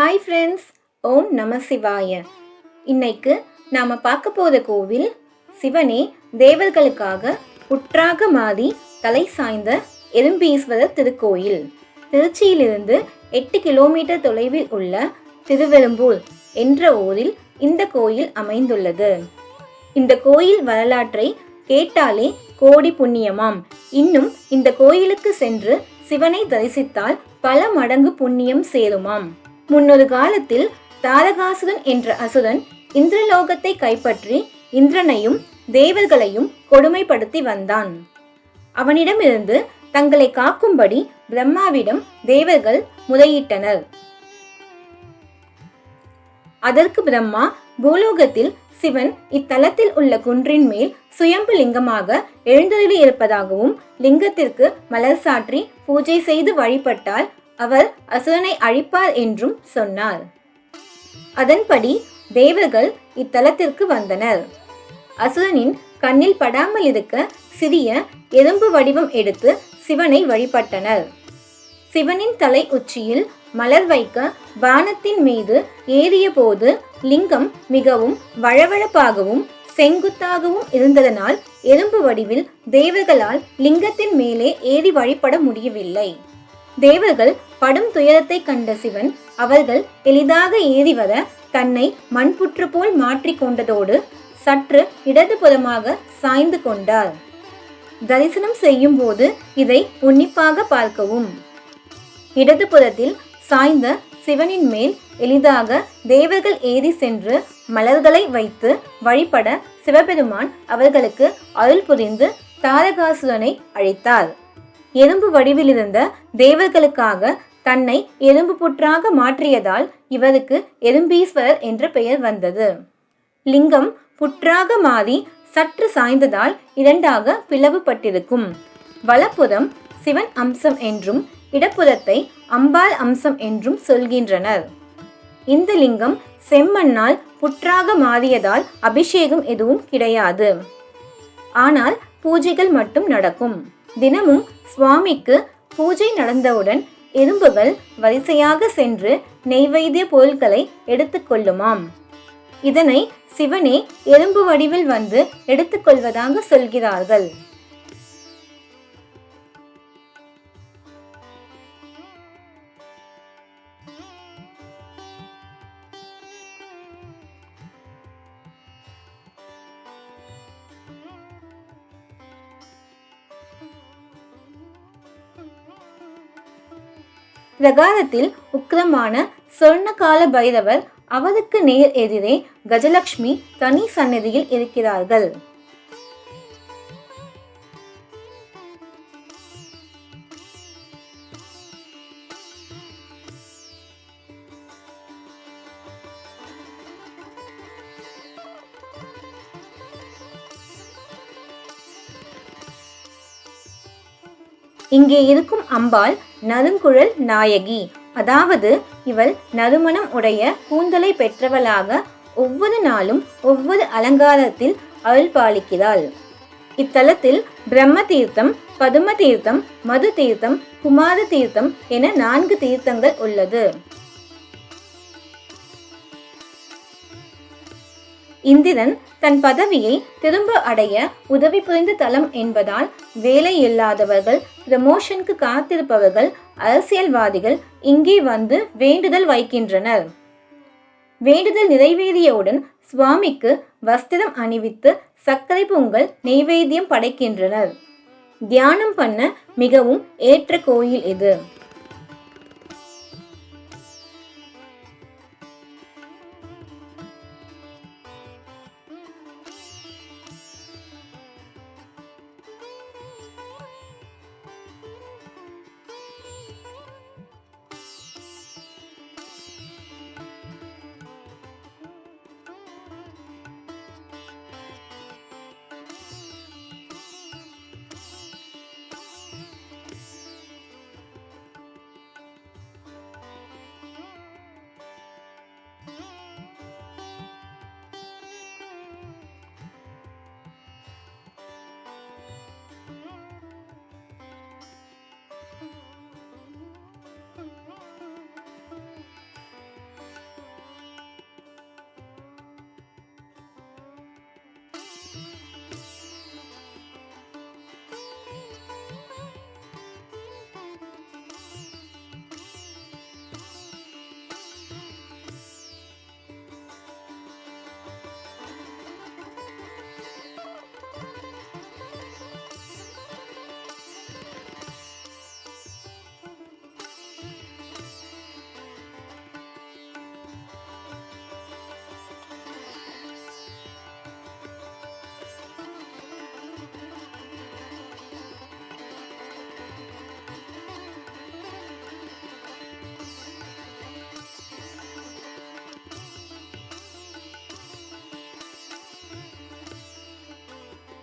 Hi friends, ஓம் நம சிவாய. இன்னைக்கு நாம் பார்க்க போகிற கோவில் சிவனே தேவர்களுக்காக புற்றாக மாறி தலை சாய்ந்த எறும்பீஸ்வரர் திருக்கோயில். திருச்சியிலிருந்து 8 கிலோமீட்டர் தொலைவில் உள்ள திருவெரும்பூர் என்ற ஊரில் இந்த கோயில் அமைந்துள்ளது. இந்த கோயில் வரலாற்றை கேட்டாலே கோடி புண்ணியமாம். இன்னும் இந்த கோயிலுக்கு சென்று சிவனை தரிசித்தால் பல மடங்கு புண்ணியம் சேருமாம். முன்னொரு காலத்தில் தாரகாசுரன் என்ற அசுரன் இந்திரலோகத்தை கைப்பற்றி இந்திரனையும் தேவர்களையும் கொடுமைப்படுத்தி வந்தான். அவனிடமிருந்து தங்களை காக்கும்படி பிரம்மாவிடம் தேவர்கள் முறையிட்டனர். அதற்கு பிரம்மா பூலோகத்தில் சிவன் இத்தலத்தில் உள்ள குன்றின் மேல் சுயம்பு லிங்கமாக எழுந்தருளி இருப்பதாகவும் லிங்கத்திற்கு மலர் சாற்றி பூஜை செய்து வழிபட்டால் அவர் அசுரனை அழிப்பார் என்றும் சொன்னார். அதன்படி தேவர்கள் இத்தலத்திற்கு வந்தனர். அசுரனின் கண்ணில் படாமல் இருக்க சிறிய எறும்பு வடிவம் எடுத்து சிவனை வழிபட்டனர். சிவனின் தலை உச்சியில் மலர் வைக்க வானத்தின் மீது ஏறிய போது லிங்கம் மிகவும் வழவழப்பாகவும் செங்குத்தாகவும் இருந்ததனால் எறும்பு வடிவில் தேவர்களால் லிங்கத்தின் மேலே ஏறி வழிபட முடியவில்லை. தேவர்கள் படும் துயரத்தை கண்ட சிவன் அவர்கள் எளிதாக ஏறி வர தன்னை மண்புற்று போல் மாற்றி கொண்டதோடு சற்று இடதுபுறமாக சாய்ந்து கொண்டார். தரிசனம் செய்யும் போது இதை உன்னிப்பாக பார்க்கவும். இடதுபுறத்தில் சாய்ந்த சிவனின் மேல் எளிதாக தேவர்கள் ஏறி சென்று மலர்களை வைத்து வழிபட சிவபெருமான் அவர்களுக்கு அருள் புரிந்து தாரகாசுரனை அழித்தார். எறும்பு வடிவிலிருந்த தேவர்களுக்காக தன்னை எறும்பு புற்றாக மாற்றியதால் இவருக்கு எறும்பீஸ்வரர் என்ற பெயர் வந்தது. லிங்கம் புற்றாக மாறி சற்று சாய்ந்ததால் இரண்டாக பிளவுபட்டிருக்கும். வலப்புறம் சிவன் அம்சம் என்றும் இடப்புறத்தை அம்பாள் அம்சம் என்றும் சொல்கின்றனர். இந்த லிங்கம் செம்மண்ணால் புற்றாக மாறியதால் அபிஷேகம் எதுவும் கிடையாது. ஆனால் பூஜைகள் மட்டும் நடக்கும். தினமும் சுவாமிக்கு பூஜை நடந்தவுடன் எறும்புகள் வரிசையாக சென்று நெய்வேத்திய பொருட்களை எடுத்துக்கொள்ளுமாம். இதனை சிவனே எறும்பு வடிவில் வந்து எடுத்துக்கொள்வதாக சொல்கிறார்கள். பிரகாரத்தில் உக்கிரமான சொர்ணகால பைரவர், அவருக்கு நேர் எதிரே கஜலட்சுமி தனி சந்நிதியில் இருக்கிறார்கள். இங்கே இருக்கும் அம்பாள் நறுங்குழல் நாயகி, அதாவது இவள் நறுமணம் உடைய கூந்தலை பெற்றவளாக ஒவ்வொரு நாளும் ஒவ்வொரு அலங்காரத்தில் அருள் பாலிக்கிறாள். இத்தலத்தில் பிரம்ம தீர்த்தம், பதும தீர்த்தம், மது தீர்த்தம், குமார தீர்த்தம் என 4 தீர்த்தங்கள் உள்ளது. இந்திரன் தன் பதவியை திரும்ப அடைய உதவி புரிந்த தலம் என்பதால் வேலை இல்லாதவர்கள், ப்ரமோஷனுக்கு காத்திருப்பவர்கள், அரசியல்வாதிகள் இங்கே வந்து வேண்டுதல் வைக்கின்றனர். வேண்டுதல் நிறைவேறியவுடன் சுவாமிக்கு வஸ்திரம் அணிவித்து சர்க்கரை பொங்கல் நெய்வேத்தியம் படைக்கின்றனர். தியானம் பண்ண மிகவும் ஏற்ற கோயில் இது.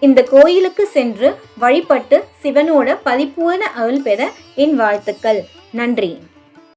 இந்த கோயிலுக்கு சென்று வழிபட்டு சிவனோட பரிபூரண அருள் பெற என் வாழ்த்துக்கள். நன்றி.